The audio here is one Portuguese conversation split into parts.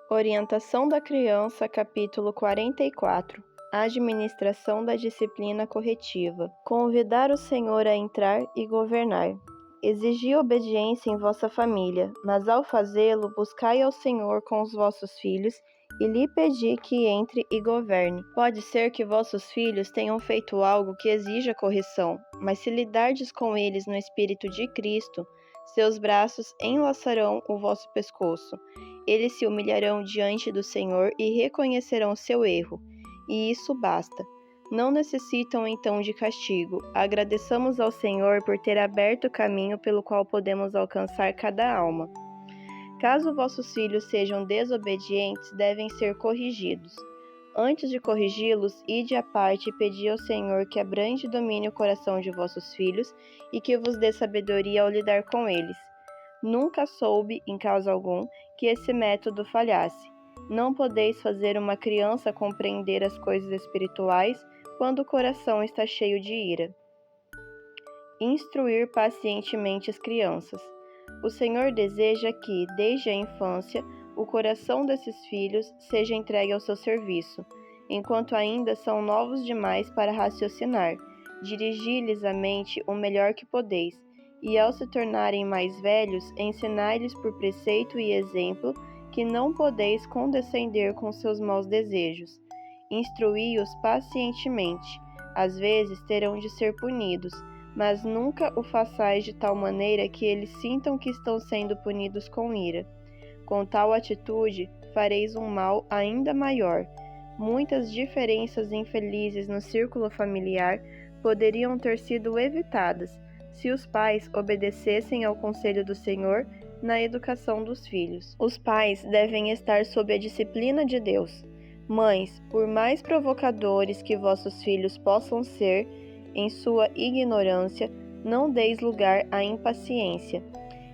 Orientação da criança, capítulo 44. Administração da disciplina corretiva. Convidar o Senhor a entrar e governar. Exigi obediência em vossa família, mas ao fazê-lo, buscai ao Senhor com os vossos filhos e lhe pedi que entre e governe. Pode ser que vossos filhos tenham feito algo que exija correção, mas se lidardes com eles no Espírito de Cristo, seus braços enlaçarão o vosso pescoço. Eles se humilharão diante do Senhor e reconhecerão seu erro, e isso basta. Não necessitam então de castigo. Agradeçamos ao Senhor por ter aberto o caminho pelo qual podemos alcançar cada alma. Caso vossos filhos sejam desobedientes, devem ser corrigidos. Antes de corrigi-los, ide à parte e pedi ao Senhor que abrande e domine o coração de vossos filhos e que vos dê sabedoria ao lidar com eles. Nunca soube, em caso algum, que esse método falhasse. Não podeis fazer uma criança compreender as coisas espirituais quando o coração está cheio de ira. Instruir pacientemente as crianças. O Senhor deseja que, desde a infância, o coração desses filhos seja entregue ao seu serviço, enquanto ainda são novos demais para raciocinar. Dirigi-lhes a mente o melhor que podeis, e ao se tornarem mais velhos, ensinai-lhes por preceito e exemplo que não podeis condescender com seus maus desejos. Instruí-os pacientemente. Às vezes terão de ser punidos, mas nunca o façais de tal maneira que eles sintam que estão sendo punidos com ira. Com tal atitude, fareis um mal ainda maior. Muitas diferenças infelizes no círculo familiar poderiam ter sido evitadas se os pais obedecessem ao conselho do Senhor na educação dos filhos. Os pais devem estar sob a disciplina de Deus. Mães, por mais provocadores que vossos filhos possam ser, em sua ignorância, não deis lugar à impaciência.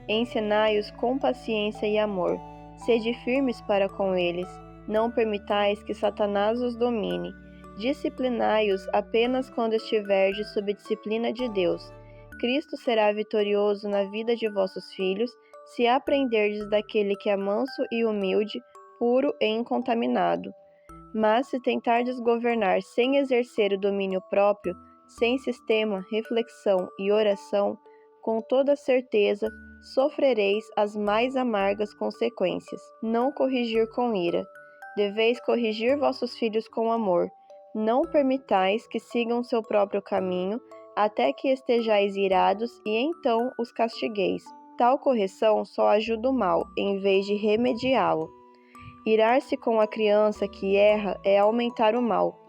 Ensinai-os com paciência e amor. Sede firmes para com eles. Não permitais que Satanás os domine. Disciplinai-os apenas quando estiverdes sob disciplina de Deus. Cristo será vitorioso na vida de vossos filhos, se aprenderdes daquele que é manso e humilde, puro e incontaminado. Mas se tentardes governar sem exercer o domínio próprio, sem sistema, reflexão e oração, com toda certeza sofrereis as mais amargas consequências. Não corrigir com ira. Deveis corrigir vossos filhos com amor. Não permitais que sigam seu próprio caminho, até que estejais irados e então os castigueis. Tal correção só ajuda o mal, em vez de remediá-lo. Irar-se com a criança que erra é aumentar o mal.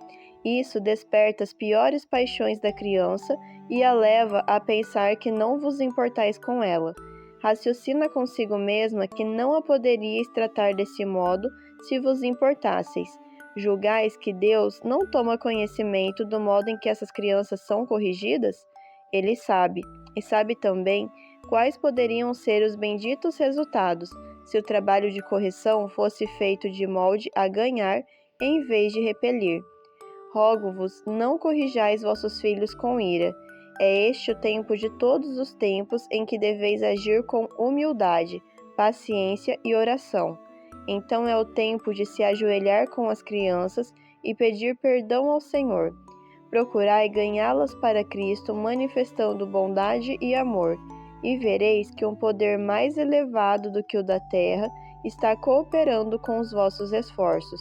Isso desperta as piores paixões da criança e a leva a pensar que não vos importais com ela. Raciocina consigo mesma que não a poderíeis tratar desse modo se vos importasseis. Julgais que Deus não toma conhecimento do modo em que essas crianças são corrigidas? Ele sabe, e sabe também quais poderiam ser os benditos resultados se o trabalho de correção fosse feito de molde a ganhar em vez de repelir. Rogo-vos, não corrijais vossos filhos com ira. É este o tempo de todos os tempos em que deveis agir com humildade, paciência e oração. Então é o tempo de se ajoelhar com as crianças e pedir perdão ao Senhor. Procurai ganhá-las para Cristo, manifestando bondade e amor, e vereis que um poder mais elevado do que o da terra está cooperando com os vossos esforços.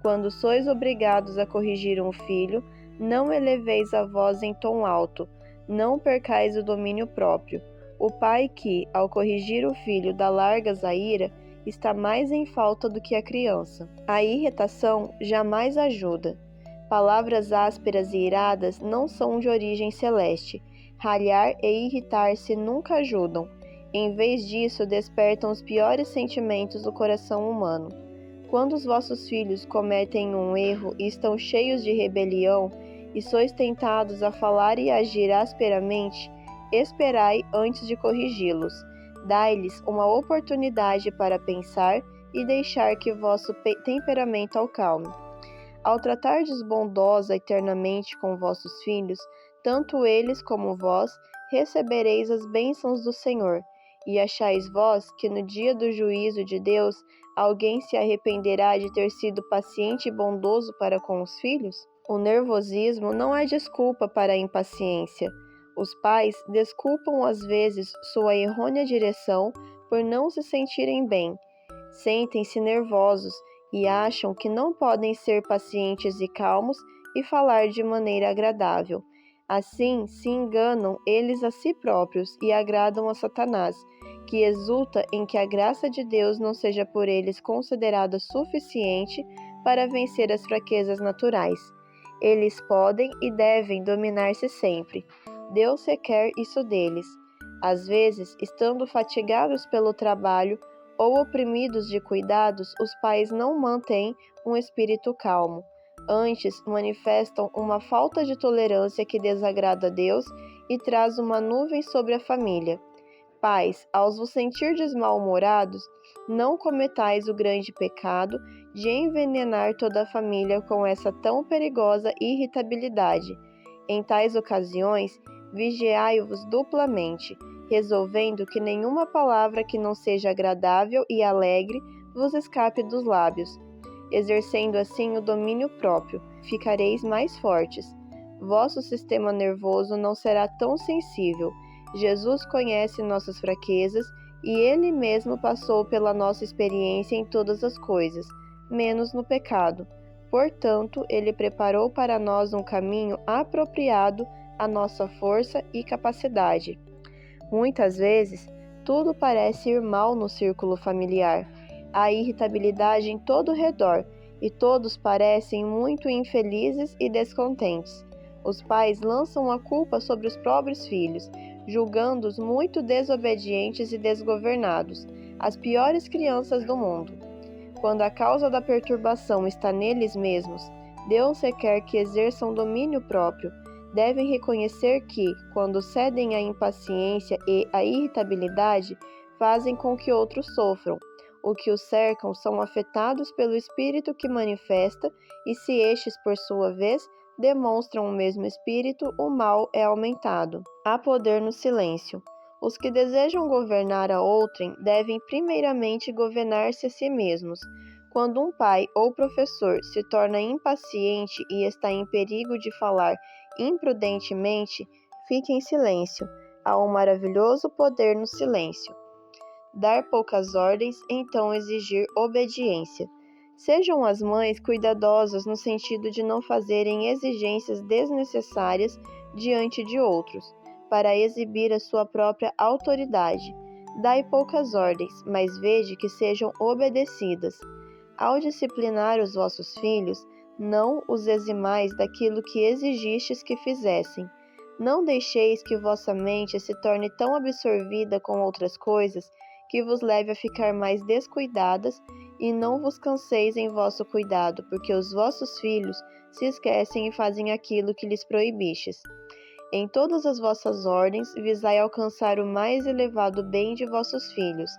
Quando sois obrigados a corrigir um filho, não eleveis a voz em tom alto, não percais o domínio próprio. O pai que, ao corrigir o filho, dá largas à ira, está mais em falta do que a criança. A irritação jamais ajuda. Palavras ásperas e iradas não são de origem celeste. Ralhar e irritar-se nunca ajudam. Em vez disso, despertam os piores sentimentos do coração humano. Quando os vossos filhos cometem um erro e estão cheios de rebelião, e sois tentados a falar e agir asperamente, esperai antes de corrigi-los. Dai-lhes uma oportunidade para pensar e deixar que vosso temperamento acalme. Ao tratardes bondosa e ternamente com vossos filhos, tanto eles como vós recebereis as bênçãos do Senhor, E achais vós que no dia do juízo de Deus alguém se arrependerá de ter sido paciente e bondoso para com os filhos? O nervosismo não é desculpa para a impaciência. Os pais desculpam às vezes sua errônea direção por não se sentirem bem. Sentem-se nervosos e acham que não podem ser pacientes e calmos e falar de maneira agradável. Assim, se enganam eles a si próprios e agradam a Satanás, que exulta em que a graça de Deus não seja por eles considerada suficiente para vencer as fraquezas naturais. Eles podem e devem dominar-se sempre. Deus requer isso deles. Às vezes, estando fatigados pelo trabalho ou oprimidos de cuidados, os pais não mantêm um espírito calmo. Antes, manifestam uma falta de tolerância que desagrada a Deus e traz uma nuvem sobre a família. Pais, ao vos sentirdes mal-humorados, não cometais o grande pecado de envenenar toda a família com essa tão perigosa irritabilidade. Em tais ocasiões, vigiai-vos duplamente, resolvendo que nenhuma palavra que não seja agradável e alegre vos escape dos lábios. Exercendo assim o domínio próprio, ficareis mais fortes. Vosso sistema nervoso não será tão sensível. Jesus conhece nossas fraquezas e Ele mesmo passou pela nossa experiência em todas as coisas, menos no pecado. Portanto, Ele preparou para nós um caminho apropriado à nossa força e capacidade. Muitas vezes, tudo parece ir mal no círculo familiar. Há irritabilidade em todo o redor e todos parecem muito infelizes e descontentes. Os pais lançam a culpa sobre os próprios filhos, julgando-os muito desobedientes e desgovernados, as piores crianças do mundo. Quando a causa da perturbação está neles mesmos, Deus requer que exerçam domínio próprio. Devem reconhecer que, quando cedem à impaciência e à irritabilidade, fazem com que outros sofram. O que os cercam são afetados pelo espírito que manifesta, e se estes, por sua vez, demonstram o mesmo espírito, o mal é aumentado. Há poder no silêncio. Os que desejam governar a outrem devem primeiramente governar-se a si mesmos. Quando um pai ou professor se torna impaciente e está em perigo de falar imprudentemente, fique em silêncio. Há um maravilhoso poder no silêncio. Dar poucas ordens, então exigir obediência. Sejam as mães cuidadosas no sentido de não fazerem exigências desnecessárias diante de outros, para exibir a sua própria autoridade. Dai poucas ordens, mas vede que sejam obedecidas. Ao disciplinar os vossos filhos, não os eximais daquilo que exigistes que fizessem. Não deixeis que vossa mente se torne tão absorvida com outras coisas que vos leve a ficar mais descuidadas, e não vos canseis em vosso cuidado, porque os vossos filhos se esquecem e fazem aquilo que lhes proibistes. Em todas as vossas ordens, visai alcançar o mais elevado bem de vossos filhos.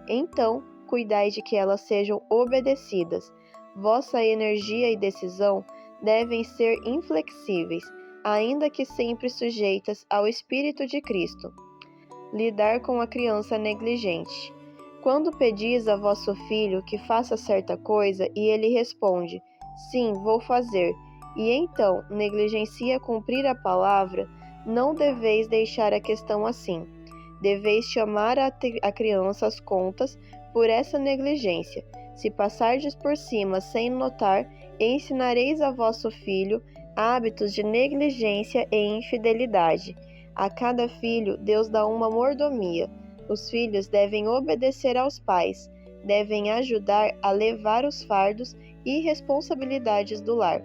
Então, cuidai de que elas sejam obedecidas. Vossa energia e decisão devem ser inflexíveis, ainda que sempre sujeitas ao Espírito de Cristo. Lidar com a criança negligente. Quando pedis a vosso filho que faça certa coisa e ele responde, sim, vou fazer, e então negligencia cumprir a palavra, não deveis deixar a questão assim. Deveis chamar a criança às contas por essa negligência. Se passardes por cima sem notar, ensinareis a vosso filho hábitos de negligência e infidelidade. A cada filho, Deus dá uma mordomia. Os filhos devem obedecer aos pais, devem ajudar a levar os fardos e responsabilidades do lar.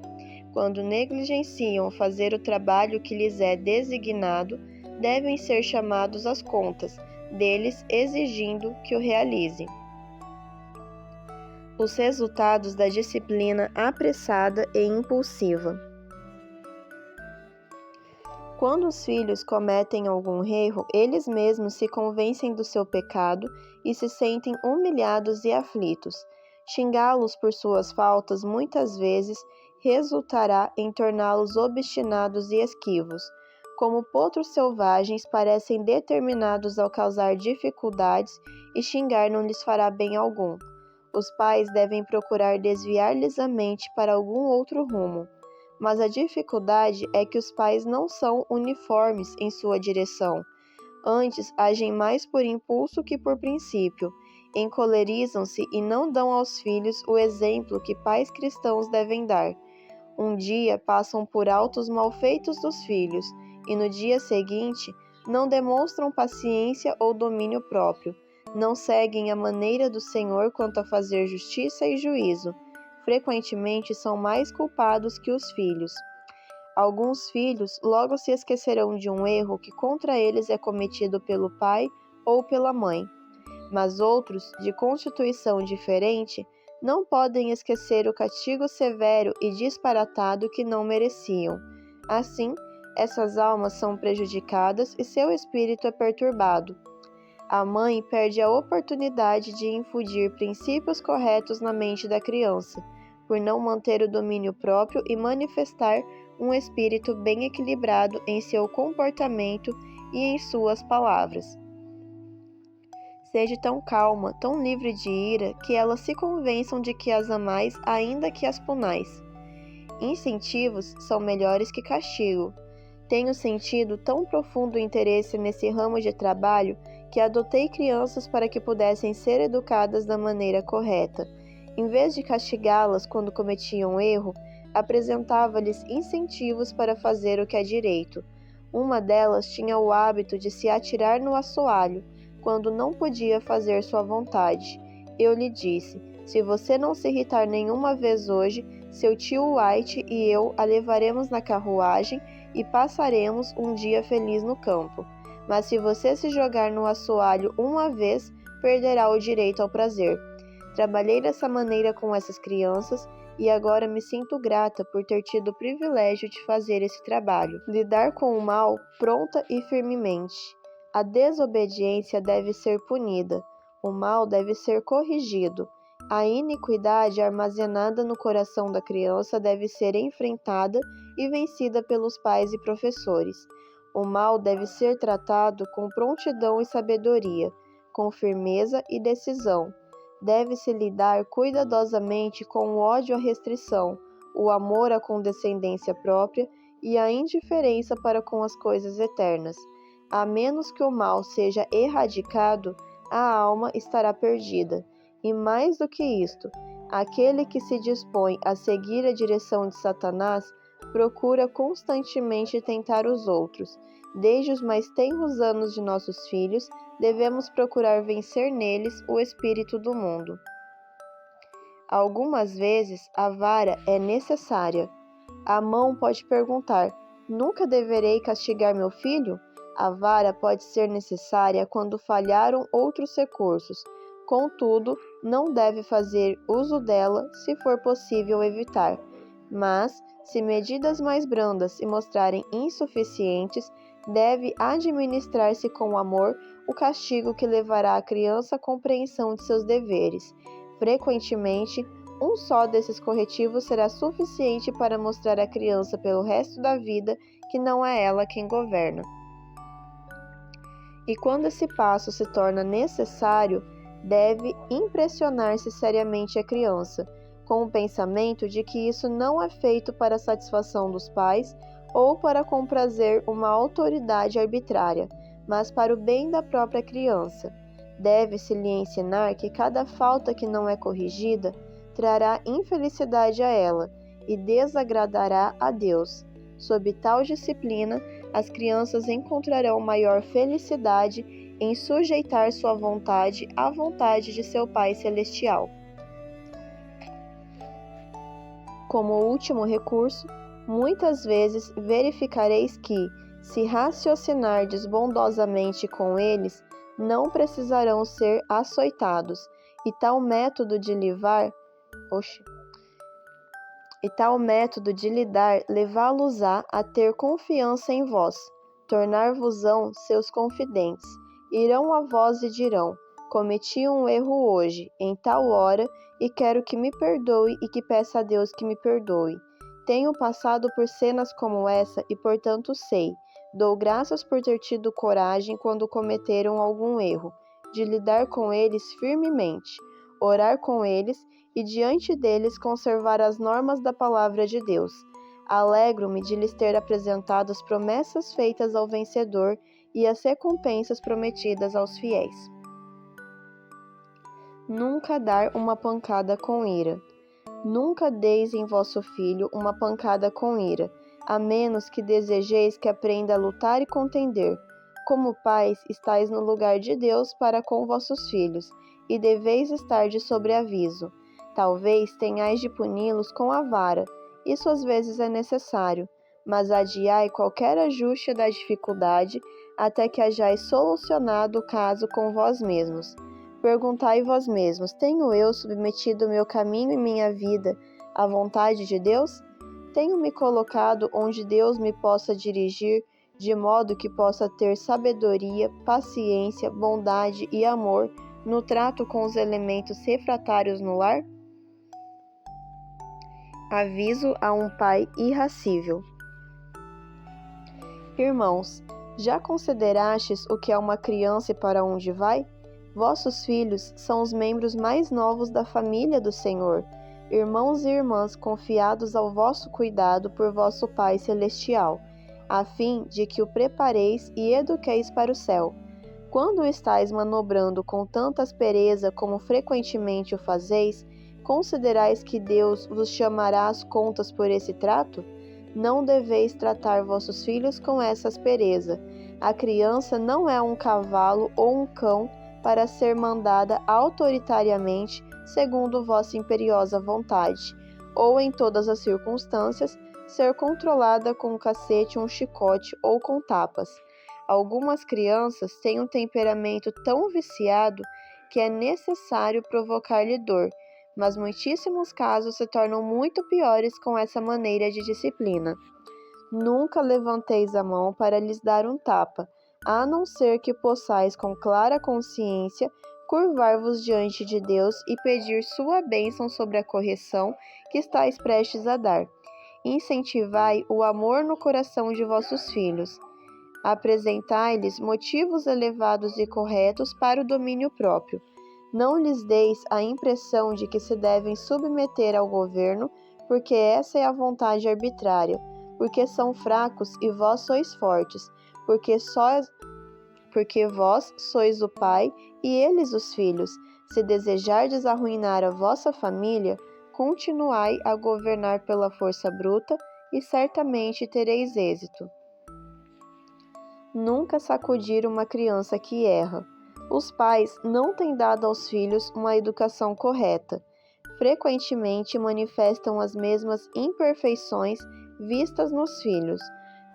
Quando negligenciam fazer o trabalho que lhes é designado, devem ser chamados às contas, deles exigindo que o realizem. Os resultados da disciplina apressada e impulsiva. Quando os filhos cometem algum erro, eles mesmos se convencem do seu pecado e se sentem humilhados e aflitos. Xingá-los por suas faltas muitas vezes resultará em torná-los obstinados e esquivos. como potros selvagens, parecem determinados a causar dificuldades e xingar não lhes fará bem algum. Os pais devem procurar desviar-lhes a mente para algum outro rumo. Mas a dificuldade é que os pais não são uniformes em sua direção. Antes, agem mais por impulso que por princípio. Encolerizam-se e não dão aos filhos o exemplo que pais cristãos devem dar. Um dia passam por alto os malfeitos dos filhos, e no dia seguinte não demonstram paciência ou domínio próprio. Não seguem a maneira do Senhor quanto a fazer justiça e juízo. Frequentemente são mais culpados que os filhos. Alguns filhos logo se esquecerão de um erro que contra eles é cometido pelo pai ou pela mãe. Mas outros, de constituição diferente, não podem esquecer o castigo severo e disparatado que não mereciam. Assim, essas almas são prejudicadas e seu espírito é perturbado. A mãe perde a oportunidade de infundir princípios corretos na mente da criança, por não manter o domínio próprio e manifestar um espírito bem equilibrado em seu comportamento e em suas palavras. Seja tão calma, tão livre de ira, que elas se convençam de que as amais ainda que as punais. Incentivos são melhores que castigo. Tenho sentido tão profundo interesse nesse ramo de trabalho que adotei crianças para que pudessem ser educadas da maneira correta. Em vez de castigá-las quando cometiam erro, apresentava-lhes incentivos para fazer o que é direito. Uma delas tinha o hábito de se atirar no assoalho, quando não podia fazer sua vontade. Eu lhe disse: se você não se irritar nenhuma vez hoje, seu tio White e eu a levaremos na carruagem e passaremos um dia feliz no campo. Mas se você se jogar no assoalho uma vez, perderá o direito ao prazer. Trabalhei dessa maneira com essas crianças e agora me sinto grata por ter tido o privilégio de fazer esse trabalho. Lidar com o mal pronta e firmemente. A desobediência deve ser punida, o mal deve ser corrigido. A iniquidade armazenada no coração da criança deve ser enfrentada e vencida pelos pais e professores. O mal deve ser tratado com prontidão e sabedoria, com firmeza e decisão. Deve-se lidar cuidadosamente com o ódio à restrição, o amor à condescendência própria e a indiferença para com as coisas eternas. A menos que o mal seja erradicado, a alma estará perdida. E mais do que isto, aquele que se dispõe a seguir a direção de Satanás procura constantemente tentar os outros. Desde os mais tenros anos de nossos filhos, devemos procurar vencer neles o espírito do mundo. Algumas vezes a vara é necessária. A mão pode perguntar: nunca deverei castigar meu filho? A vara pode ser necessária quando falharam outros recursos. Contudo, não deve fazer uso dela se for possível evitar. Mas, se medidas mais brandas se mostrarem insuficientes, deve administrar-se com amor o castigo que levará a criança à compreensão de seus deveres. Frequentemente, um só desses corretivos será suficiente para mostrar à criança pelo resto da vida que não é ela quem governa. E quando esse passo se torna necessário, deve impressionar-se seriamente a criança, com o pensamento de que isso não é feito para a satisfação dos pais ou para comprazer uma autoridade arbitrária, mas para o bem da própria criança. Deve-se lhe ensinar que cada falta que não é corrigida trará infelicidade a ela e desagradará a Deus. Sob tal disciplina, as crianças encontrarão maior felicidade em sujeitar sua vontade à vontade de seu Pai Celestial. Como último recurso, muitas vezes verificareis que, se raciocinardes bondosamente com eles, não precisarão ser açoitados, e tal método de lidar levá-los-á a ter confiança em vós, tornar-vos-ão seus confidentes. Irão a vós e dirão: cometi um erro hoje, em tal hora, e quero que me perdoe e que peça a Deus que me perdoe. Tenho passado por cenas como essa e, portanto, sei. Dou graças por ter tido coragem quando cometeram algum erro, de lidar com eles firmemente, orar com eles e diante deles conservar as normas da palavra de Deus. Alegro-me de lhes ter apresentado as promessas feitas ao vencedor e as recompensas prometidas aos fiéis. Nunca dar uma pancada com ira. Nunca deis em vosso filho uma pancada com ira, a menos que desejeis que aprenda a lutar e contender. Como pais, estáis no lugar de Deus para com vossos filhos, e deveis estar de sobreaviso. Talvez tenhais de puni-los com a vara, isso às vezes é necessário, mas adiai qualquer ajuste da dificuldade até que hajais solucionado o caso com vós mesmos. Perguntai vós mesmos: tenho eu submetido meu caminho e minha vida à vontade de Deus? Tenho me colocado onde Deus me possa dirigir, de modo que possa ter sabedoria, paciência, bondade e amor no trato com os elementos refratários no lar? Aviso a um pai irascível. Irmãos, já considerastes o que é uma criança e para onde vai? Vossos filhos são os membros mais novos da família do Senhor, irmãos e irmãs confiados ao vosso cuidado por vosso Pai Celestial, a fim de que o prepareis e eduqueis para o céu. Quando estáis manobrando com tanta aspereza como frequentemente o fazeis, considerais que Deus vos chamará às contas por esse trato? Não deveis tratar vossos filhos com essa aspereza. A criança não é um cavalo ou um cão para ser mandada autoritariamente segundo vossa imperiosa vontade, ou em todas as circunstâncias, ser controlada com um cacete, um chicote ou com tapas. Algumas crianças têm um temperamento tão viciado que é necessário provocar-lhe dor, mas muitíssimos casos se tornam muito piores com essa maneira de disciplina. Nunca levanteis a mão para lhes dar um tapa, a não ser que possais com clara consciência curvar-vos diante de Deus e pedir sua bênção sobre a correção que estáis prestes a dar. Incentivai o amor no coração de vossos filhos. Apresentai-lhes motivos elevados e corretos para o domínio próprio. Não lhes deis a impressão de que se devem submeter ao governo, porque essa é a vontade arbitrária, porque são fracos e vós sois fortes, porque vós sois o pai e eles os filhos. Se desejardes arruinar a vossa família, continuai a governar pela força bruta e certamente tereis êxito. Nunca sacudir uma criança que erra. Os pais não têm dado aos filhos uma educação correta. Frequentemente manifestam as mesmas imperfeições vistas nos filhos.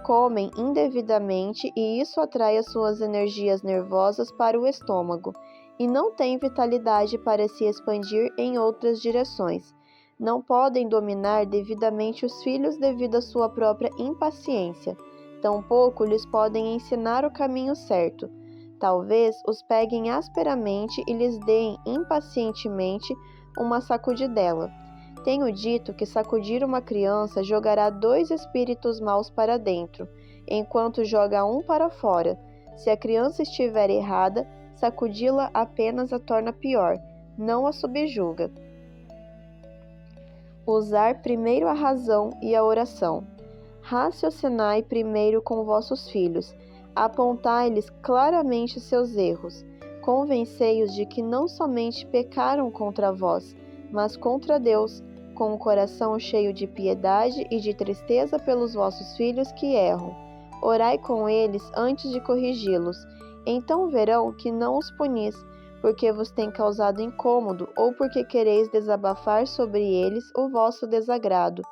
Comem indevidamente e isso atrai as suas energias nervosas para o estômago, e não têm vitalidade para se expandir em outras direções. Não podem dominar devidamente os filhos devido à sua própria impaciência. Tampouco lhes podem ensinar o caminho certo. Talvez os peguem asperamente e lhes deem impacientemente uma sacudidela. Tenho dito que sacudir uma criança jogará 2 espíritos maus para dentro, enquanto joga um para fora. Se a criança estiver errada, sacudi-la apenas a torna pior, não a subjuga. Usar primeiro a razão e a oração. Raciocinai primeiro com vossos filhos, apontai-lhes claramente seus erros, convencei-os de que não somente pecaram contra vós, mas contra Deus, com o coração cheio de piedade e de tristeza pelos vossos filhos que erram. Orai com eles antes de corrigi-los, então verão que não os punis, porque vos tem causado incômodo ou porque quereis desabafar sobre eles o vosso desagrado,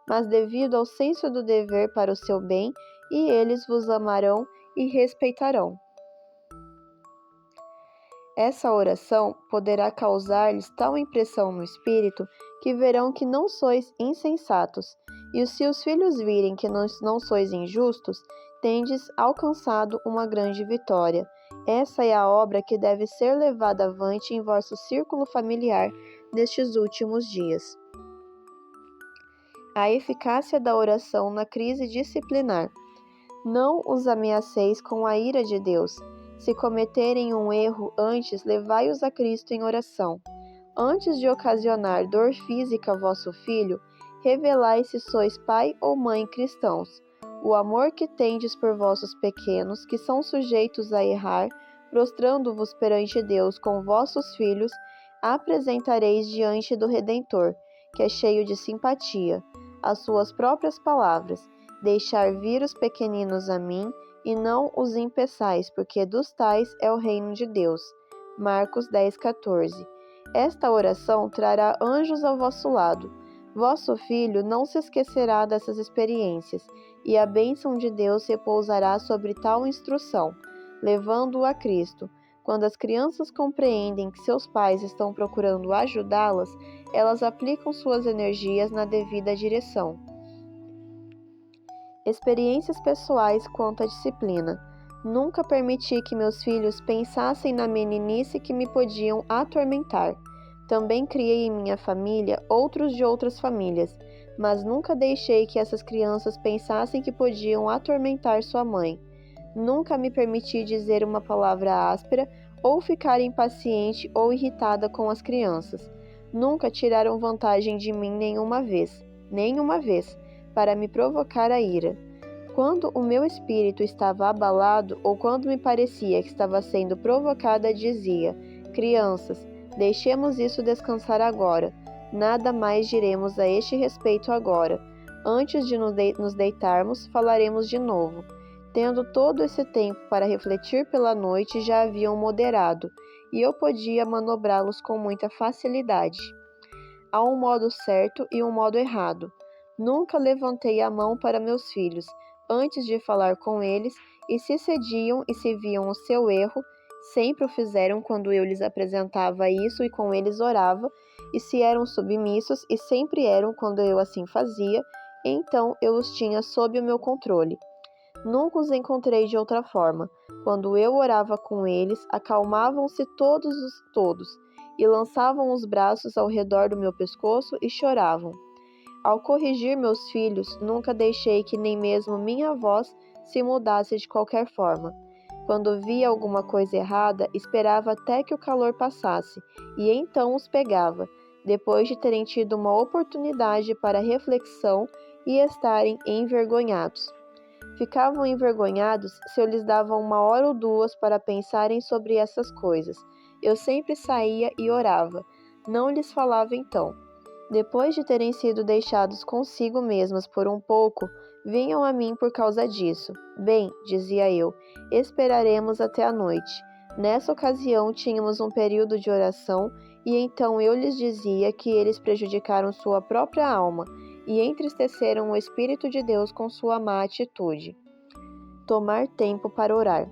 mas devido ao senso do dever para o seu bem, e eles vos amarão e respeitarão. Essa oração poderá causar-lhes tal impressão no espírito que verão que não sois insensatos, e se os filhos virem que não sois injustos, tendes alcançado uma grande vitória. Essa é a obra que deve ser levada avante em vosso círculo familiar nestes últimos dias. A eficácia da oração na crise disciplinar. Não os ameaceis com a ira de Deus. Se cometerem um erro antes, levai-os a Cristo em oração. Antes de ocasionar dor física a vosso filho, revelai se sois pai ou mãe cristãos. O amor que tendes por vossos pequenos, que são sujeitos a errar, prostrando-vos perante Deus com vossos filhos, apresentareis diante do Redentor, que é cheio de simpatia. As suas próprias palavras: deixar vir os pequeninos a mim, e não os impeçais, porque dos tais é o reino de Deus. Marcos 10:14. Esta oração trará anjos ao vosso lado. Vosso filho não se esquecerá dessas experiências, e a bênção de Deus repousará sobre tal instrução, levando-o a Cristo. Quando as crianças compreendem que seus pais estão procurando ajudá-las, elas aplicam suas energias na devida direção. Experiências pessoais quanto à disciplina. Nunca permiti que meus filhos pensassem na meninice que me podiam atormentar. Também criei em minha família outros de outras famílias, mas nunca deixei que essas crianças pensassem que podiam atormentar sua mãe. Nunca me permiti dizer uma palavra áspera ou ficar impaciente ou irritada com as crianças. Nunca tiraram vantagem de mim nenhuma vez, para me provocar a ira. Quando o meu espírito estava abalado ou quando me parecia que estava sendo provocada, dizia: crianças, deixemos isso descansar agora. Nada mais diremos a este respeito agora. Antes de nos deitarmos, falaremos de novo. Tendo todo esse tempo para refletir pela noite, já haviam moderado, e eu podia manobrá-los com muita facilidade. Há um modo certo e um modo errado. Nunca levantei a mão para meus filhos, antes de falar com eles, e se cediam e se viam o seu erro, sempre o fizeram quando eu lhes apresentava isso e com eles orava, e se eram submissos, e sempre eram quando eu assim fazia, então eu os tinha sob o meu controle. Nunca os encontrei de outra forma. Quando eu orava com eles, acalmavam-se todos, e lançavam os braços ao redor do meu pescoço e choravam. Ao corrigir meus filhos, nunca deixei que nem mesmo minha voz se mudasse de qualquer forma. Quando via alguma coisa errada, esperava até que o calor passasse, e então os pegava, depois de terem tido uma oportunidade para reflexão e estarem envergonhados. Ficavam envergonhados se eu lhes dava 1 hora ou 2 para pensarem sobre essas coisas. Eu sempre saía e orava. Não lhes falava então. Depois de terem sido deixados consigo mesmas por um pouco, vinham a mim por causa disso. Bem, dizia eu, esperaremos até a noite. Nessa ocasião tínhamos um período de oração, e então eu lhes dizia que eles prejudicaram sua própria alma e entristeceram o Espírito de Deus com sua má atitude. Tomar tempo para orar.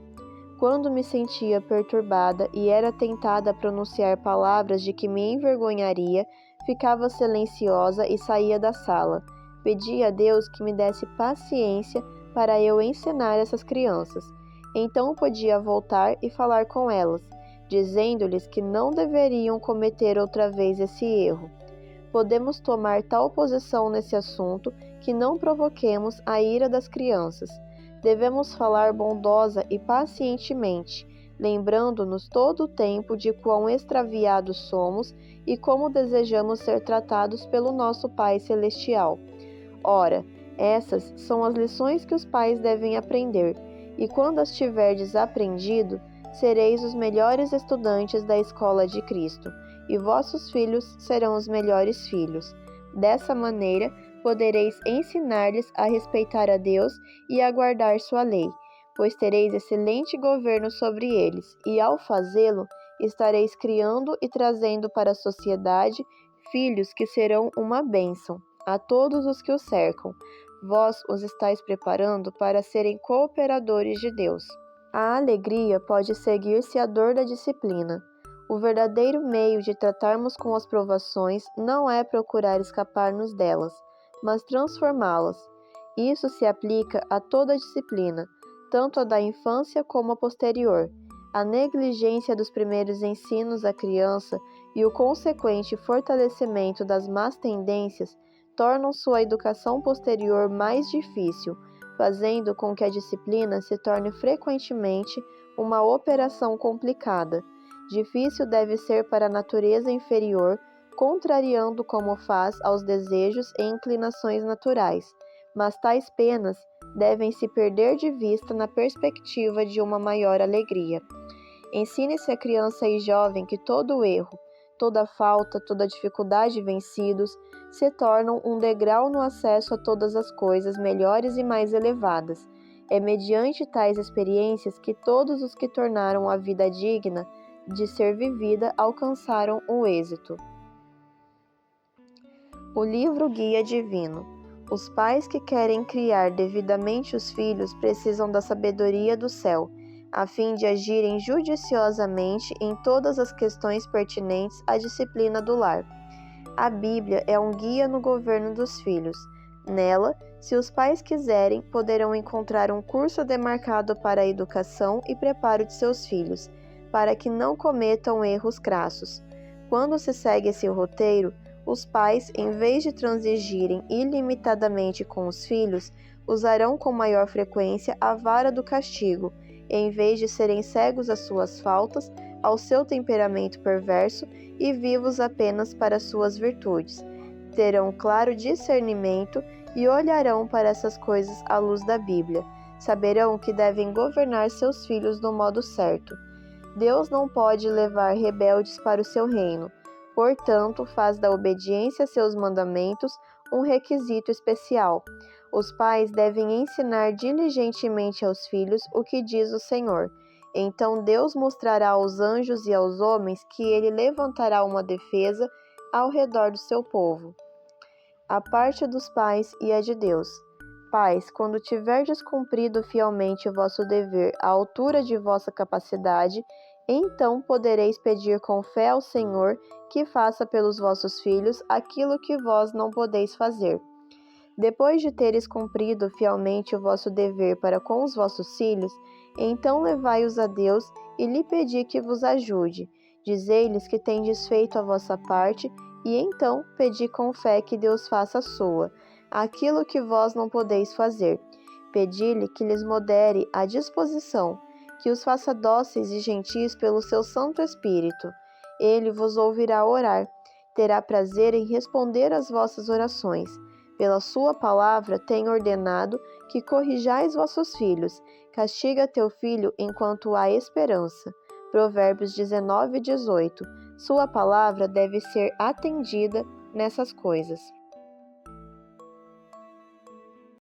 Quando me sentia perturbada e era tentada a pronunciar palavras de que me envergonharia, ficava silenciosa e saía da sala. Pedia a Deus que me desse paciência para eu ensinar essas crianças. Então podia voltar e falar com elas, dizendo-lhes que não deveriam cometer outra vez esse erro. Podemos tomar tal posição nesse assunto que não provoquemos a ira das crianças. Devemos falar bondosa e pacientemente, lembrando-nos todo o tempo de quão extraviados somos e como desejamos ser tratados pelo nosso Pai Celestial. Ora, essas são as lições que os pais devem aprender, e quando as tiverdes aprendido, sereis os melhores estudantes da escola de Cristo, e vossos filhos serão os melhores filhos. Dessa maneira, podereis ensinar-lhes a respeitar a Deus e a guardar sua lei, pois tereis excelente governo sobre eles, e ao fazê-lo, estareis criando e trazendo para a sociedade filhos que serão uma bênção a todos os que os cercam. Vós os estáis preparando para serem cooperadores de Deus. A alegria pode seguir-se à dor da disciplina. O verdadeiro meio de tratarmos com as provações não é procurar escapar-nos delas, mas transformá-las. Isso se aplica a toda a disciplina, tanto a da infância como a posterior. A negligência dos primeiros ensinos à criança e o consequente fortalecimento das más tendências tornam sua educação posterior mais difícil, fazendo com que a disciplina se torne frequentemente uma operação complicada. Difícil deve ser para a natureza inferior, contrariando como faz aos desejos e inclinações naturais, mas tais penas devem se perder de vista na perspectiva de uma maior alegria. Ensine-se a criança e jovem que todo erro, toda falta, toda dificuldade vencidos se tornam um degrau no acesso a todas as coisas melhores e mais elevadas. É mediante tais experiências que todos os que tornaram a vida digna de ser vivida alcançaram o êxito. O livro Guia Divino. Os pais que querem criar devidamente os filhos precisam da sabedoria do céu, a fim de agirem judiciosamente em todas as questões pertinentes à disciplina do lar. A Bíblia é um guia no governo dos filhos. Nela, se os pais quiserem, poderão encontrar um curso demarcado para a educação e preparo de seus filhos, para que não cometam erros crassos. Quando se segue esse roteiro, os pais, em vez de transigirem ilimitadamente com os filhos, usarão com maior frequência a vara do castigo, em vez de serem cegos às suas faltas, ao seu temperamento perverso e vivos apenas para suas virtudes. Terão claro discernimento e olharão para essas coisas à luz da Bíblia. Saberão que devem governar seus filhos do modo certo. Deus não pode levar rebeldes para o seu reino. Portanto, faz da obediência a seus mandamentos um requisito especial. Os pais devem ensinar diligentemente aos filhos o que diz o Senhor. Então Deus mostrará aos anjos e aos homens que ele levantará uma defesa ao redor do seu povo. A parte dos pais e a de Deus. Pais, quando tiverdes cumprido fielmente o vosso dever à altura de vossa capacidade, então podereis pedir com fé ao Senhor que faça pelos vossos filhos aquilo que vós não podeis fazer. Depois de teres cumprido fielmente o vosso dever para com os vossos filhos, então levai-os a Deus e lhe pedi que vos ajude. Dizei-lhes que tendes feito a vossa parte, e então pedi com fé que Deus faça a sua, aquilo que vós não podeis fazer. Pedi-lhe que lhes modere a disposição, que os faça dóceis e gentis pelo seu Santo Espírito. Ele vos ouvirá orar, terá prazer em responder às vossas orações. Pela sua palavra tem ordenado que corrijais vossos filhos. Castiga teu filho enquanto há esperança. Provérbios 19:18. Sua palavra deve ser atendida nessas coisas.